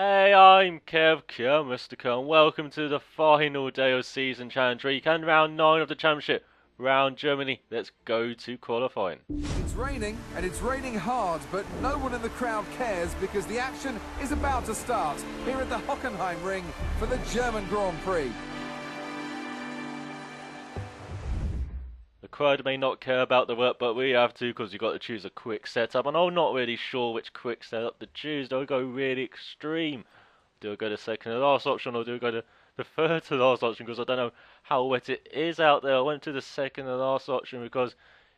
Hey, I'm Kev, Mr. Kev, and welcome to the final day of Season Challenge Week and round 9 of the Championship. Round Germany, let's go to qualifying. It's raining, and it's raining hard, but no one in the crowd cares because the action is about to start here at the Hockenheim ring for the German Grand Prix. The crowd may not care about the work, but we have to because you've got to choose a quick setup, and I'm not really sure which quick setup to choose. Do I go really extreme? Do I go to second to last option, or do I go to the third to last option because I don't know how wet it is out there? I went to the second to last option because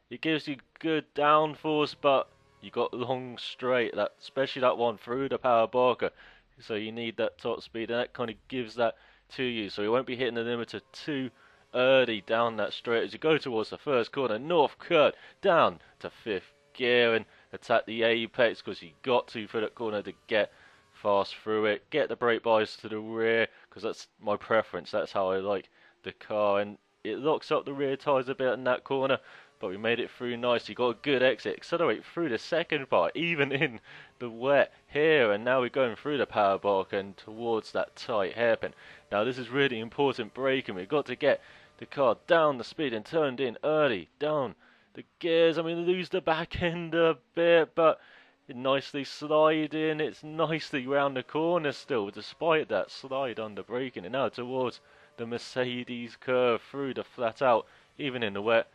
it gives you good downforce, but you got long straight, that especially that one through the power barker. So you need that top speed, and that kind of gives that to you. So you won't be hitting the limiter too early down that straight as you go towards the first corner. North cut down to fifth gear and attack the apex because you got to for that corner to get fast through it. Get the brake bias to the rear because that's my preference. That's how I like the car, and it locks up the rear tyres a bit in that corner. But we made it through nicely. Got a good exit. Accelerate through the second part, even in the wet here. And now we're going through the power bark and towards that tight hairpin. Now this is really important braking. We've got to get the car down the speed and turned in early. Down the gears. I mean, lose the back end a bit, but it nicely sliding. It's nicely round the corner still, despite that slide under braking. And now towards the Mercedes curve through the flat out, even in the wet.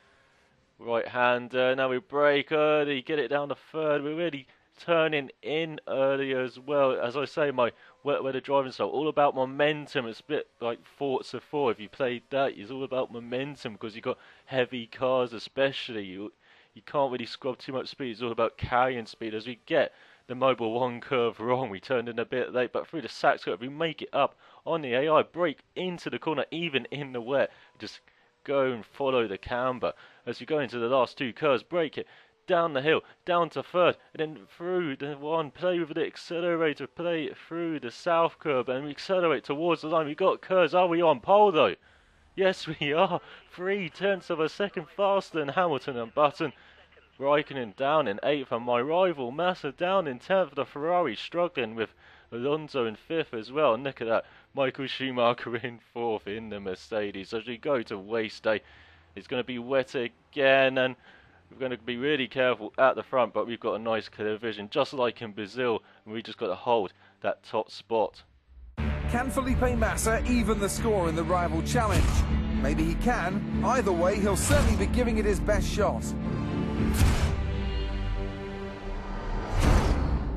Right hander, now we brake early, get it down to third. We're really turning in early as well. As I say, my wet weather driving style, all about momentum. It's a bit like Forza 4. If you played that, it's all about momentum because you've got heavy cars especially. You can't really scrub too much speed. It's all about carrying speed. As we get the Mobile 1 curve wrong, we turned in a bit late, but through the Sachs curve, we make it up on the AI. Brake into the corner, even in the wet. Just go and follow the camber as you go into the last two curves. Brake it down the hill, down to third, and then through the one. Play with the accelerator, play it through the south curve, and we accelerate towards the line. We got curves. Are we on pole though? Yes, we are. 3/10 of a second faster than Hamilton and Button. Raikkonen down in 8th, and my rival Massa down in 10th. The Ferrari struggling with Alonso in 5th as well. And look at that, Michael Schumacher in 4th in the Mercedes. As we go to race day, it's going to be wet again, and we're going to be really careful at the front, but we've got a nice clear vision, just like in Brazil, and we just got to hold that top spot. Can Felipe Massa even the score in the rival challenge? Maybe he can. Either way, he'll certainly be giving it his best shot.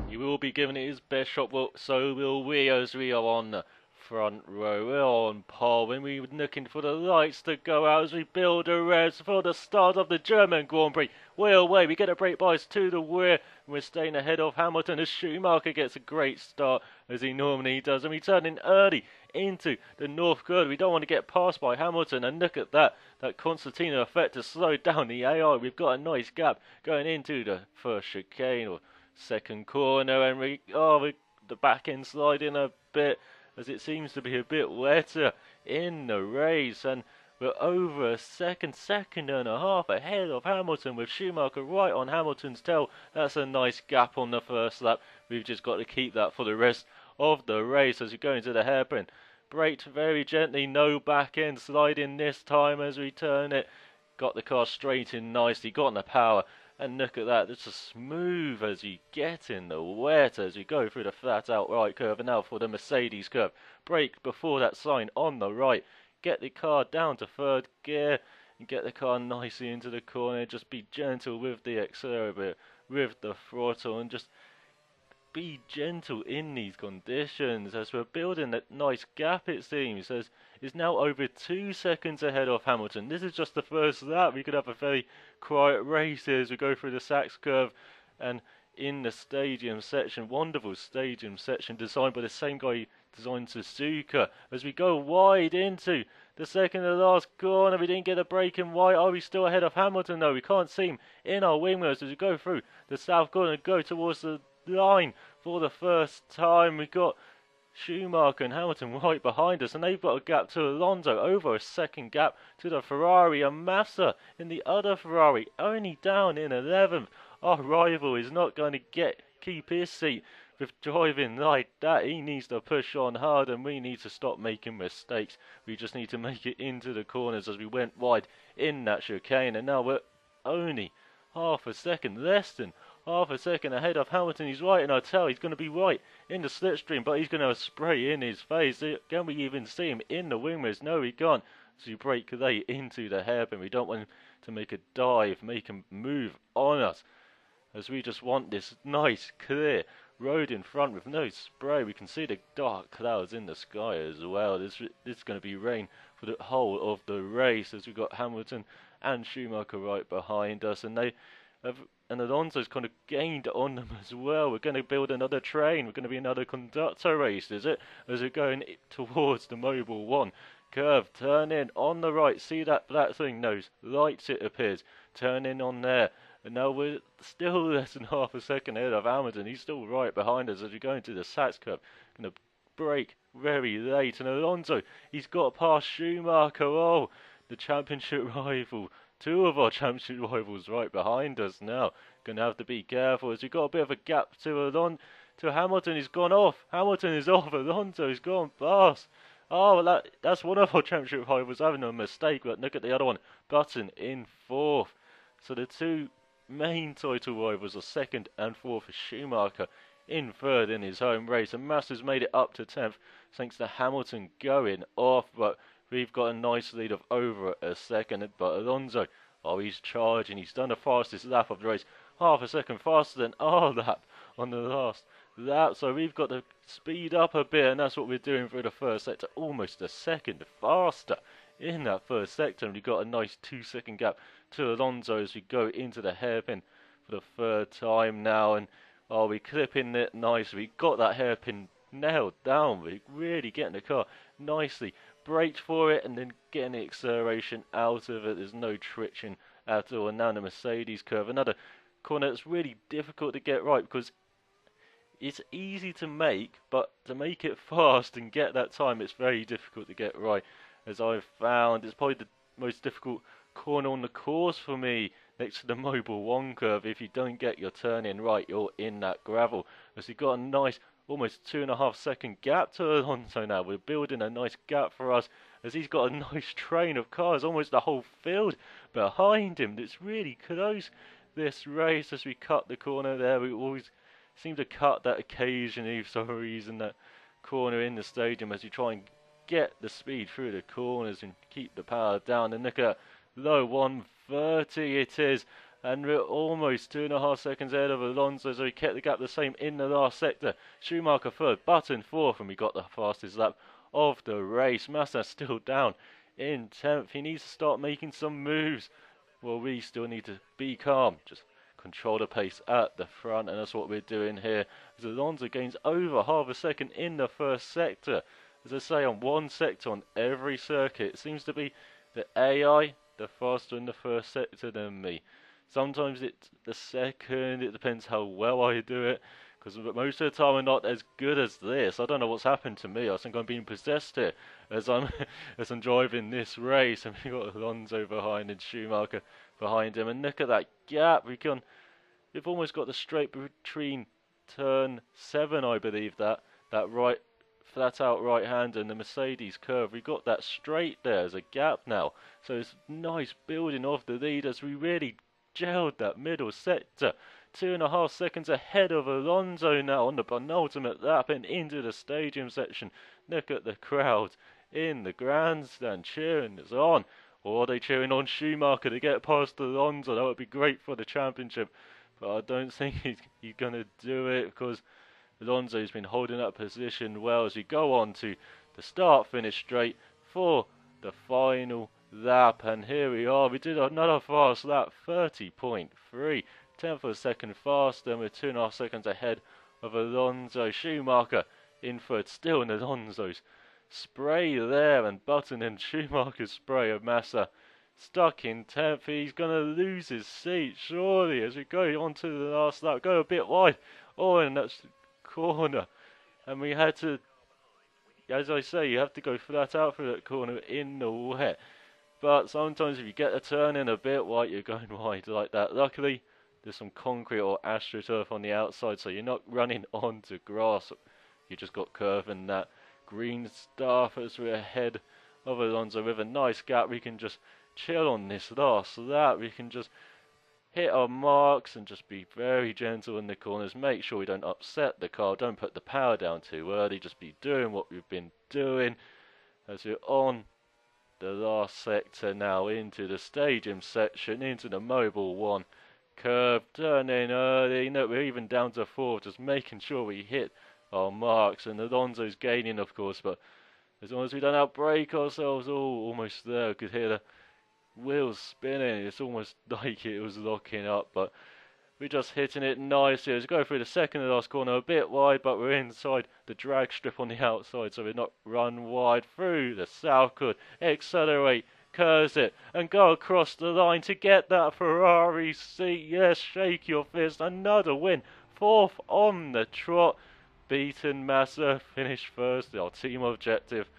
He will be giving it his best shot, well, so will we, as we are on the front row. We're on pole when we were looking for the lights to go out as we build a revs for the start of the German Grand Prix. Way away, we get a brake bias to the rear, and we're staying ahead of Hamilton as Schumacher gets a great start as he normally does, and we turn in early into the north curve. We don't want to get passed by Hamilton, and look at that concertina effect to slow down the AI. We've got a nice gap going into the first chicane or second corner, and the back end sliding a bit as it seems to be a bit wetter in the race, and we're over a second and a half ahead of Hamilton with Schumacher right on Hamilton's tail. That's a nice gap on the first lap. We've just got to keep that for the rest of the race as we go into the hairpin. Braked very gently, no back end sliding this time as we turn it. Got the car straight in nicely, got in the power. And look at that, it's as smooth as you get in the wet as you go through the flat out right curve. And now for the Mercedes curve. Brake before that sign on the right. Get the car down to third gear and get the car nicely into the corner. Just be gentle with the accelerator, with the throttle, and just be gentle in these conditions as we're building that nice gap, it seems, as is now over 2 seconds ahead of Hamilton. This is just the first lap. We could have a very quiet race as we go through the Sachs curve and in the stadium section, wonderful stadium section designed by the same guy who designed Suzuka. As we go wide into the second to last corner, we didn't get a break in wide. Are we still ahead of Hamilton though? We can't see him in our wing mirrors as we go through the south corner and go towards the line for the first time. We've got Schumacher and Hamilton right behind us, and they've got a gap to Alonso, over a second gap to the Ferrari, and Massa in the other Ferrari only down in 11th. Our rival is not going to keep his seat with driving like that, he needs to push on hard and we need to stop making mistakes. We just need to make it into the corners as we went wide in that chicane, and now we're only half a second, less than half a second ahead of Hamilton. He's right in our tail. He's going to be right in the slipstream, but he's going to spray in his face. Can we even see him in the wing mirrors? No, we can't. So you break late into the hairpin. We don't want him to make a dive, make him move on us, as we just want this nice, clear road in front with no spray. We can see the dark clouds in the sky as well. This is going to be rain for the whole of the race, as we've got Hamilton and Schumacher right behind us, and Alonso's kind of gained on them as well. We're going to build another train. We're going to be another conductor race, is it? As we're going towards the Mobile 1 curve. Turn in on the right. See that black thing? No, lights, it appears. Turn in on there. And now we're still less than half a second ahead of Hamilton. He's still right behind us as we go into the Sachs curve. Going to brake very late. And Alonso, he's got past Schumacher. Oh, the championship rival. Two of our championship rivals right behind us now. Going to have to be careful as we've got a bit of a gap to Hamilton. He's gone off. Hamilton is off. Alonso's gone past. Oh, well, that's one of our championship rivals having a mistake. But look at the other one. Button in fourth. So the two main title rivals are second and fourth for Schumacher in third in his home race. And Massa's made it up to 10th thanks to Hamilton going off. But we've got a nice lead of over a second. But Alonso, oh, he's charging. He's done the fastest lap of the race. Half a second faster than our lap on the last lap. So we've got to speed up a bit. And that's what we're doing for the first sector. Almost a second faster in that first sector. And we've got a nice 2-second gap to Alonso as we go into the hairpin for the third time now. And oh, we're clipping it nicely. We got that hairpin nailed down. We're really getting the car nicely braked for it and then getting the acceleration out of it. There's no twitching at all. And now the Mercedes curve, another corner that's really difficult to get right because it's easy to make, but to make it fast and get that time, it's very difficult to get right. As I've found, it's probably the most difficult corner on the course for me, next to the Mobile 1 curve. If you don't get your turn in right, you're in that gravel. As you've got a nice, almost 2.5-second gap to Alonso now. We're building a nice gap for us, as he's got a nice train of cars, almost the whole field behind him. It's really close, this race, as we cut the corner there. We always seem to cut that occasionally for some reason, that corner in the stadium, as you try and get the speed through the corners and keep the power down. And look at low 130 it is, and we're almost 2.5 seconds ahead of Alonso, so he kept the gap the same in the last sector. Schumacher third, Button fourth, and we got the fastest lap of the race. Massa still down in 10th. He needs to start making some moves. Well, we still need to be calm, just control the pace at the front, and that's what we're doing here. As Alonso gains over half a second in the first sector. As I say, on one sector on every circuit, it seems to be the AI, the faster in the first sector than me. Sometimes it's the second, it depends how well I do it, because most of the time I'm not as good as this. I don't know what's happened to me. I think I'm being possessed here as I'm driving this race, and we've got Alonso behind and Schumacher behind him. And look at that gap. We've almost got the straight between turn 7, I believe, that right flat out right hand and the Mercedes curve. We got that straight there as a gap now. So it's nice building of the lead as we really gelled that middle sector. 2.5 seconds ahead of Alonso now on the penultimate lap and into the stadium section. Look at the crowd in the grandstand cheering us on. Or are they cheering on Schumacher to get past Alonso? That would be great for the championship. But I don't think he's going to do it, because Alonso's been holding that position well as we go on to the start-finish straight for the final lap. And here we are. We did another fast lap, 30.3. 10th of a second faster, and we're 2.5 seconds ahead of Alonso. Schumacher in third, still in Alonso's spray there, and Button and Schumacher's spray of Massa stuck in 10th. He's going to lose his seat, surely, as we go on to the last lap. Go a bit wide. Oh, and that's corner. And we had to, as I say, you have to go flat out through that corner in the wet. But sometimes if you get a turn in a bit wide, you're going wide like that. Luckily, there's some concrete or astroturf on the outside, so you're not running onto grass. You just got curve and that green stuff as we're ahead of Alonso with a nice gap. We can just chill on this last lap. We can just hit our marks and just be very gentle in the corners. Make sure we don't upset the car. Don't put the power down too early. Just be doing what we've been doing as we're on the last sector now into the stadium section, into the Mobile 1 curve, turning early. No, we're even down to 4, just making sure we hit our marks. And Alonso's gaining, of course, but as long as we don't outbrake ourselves, almost there. We could hear the wheels spinning. It's almost like it was locking up, but we're just hitting it nicely. Let's go through the second and last corner a bit wide, but we're inside the drag strip on the outside, so we're not run wide through the south could. Accelerate, curves it, and go across the line to get that Ferrari seat. Yes, shake your fist. Another win. 4th on the trot. Beaten Massa, finished first. Our team objective.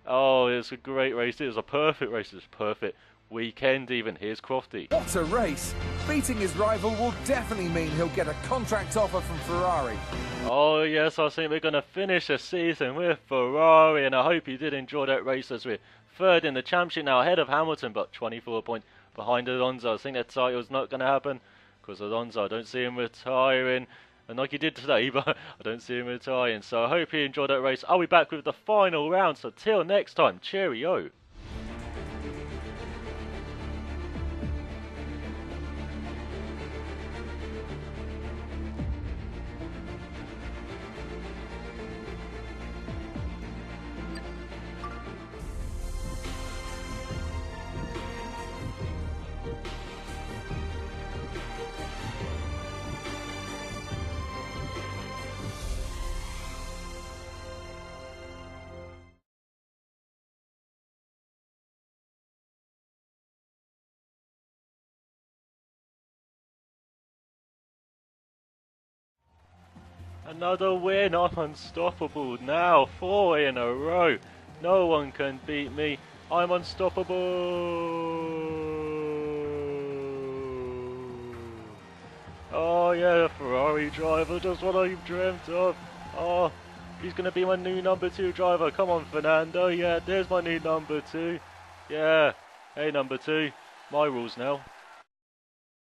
Oh, it was a great race. It was a perfect race. It was perfect weekend even. Here's Crofty. What a race! Beating his rival will definitely mean he'll get a contract offer from Ferrari. Oh yes, I think we're going to finish the season with Ferrari, and I hope you did enjoy that race as we're 3rd in the championship now, ahead of Hamilton, but 24 points behind Alonso. I think that title's not going to happen, because Alonso, I don't see him retiring, and like he did today, but I don't see him retiring. So I hope you enjoyed that race. I'll be back with the final round, so till next time, cheerio. Another win, I'm unstoppable now, 4 in a row. No one can beat me, I'm unstoppable. Oh yeah, the Ferrari driver, just what I've dreamt of. Oh, he's going to be my new number 2 driver. Come on, Fernando, yeah, there's my new number 2. Yeah, hey number 2, my rules now.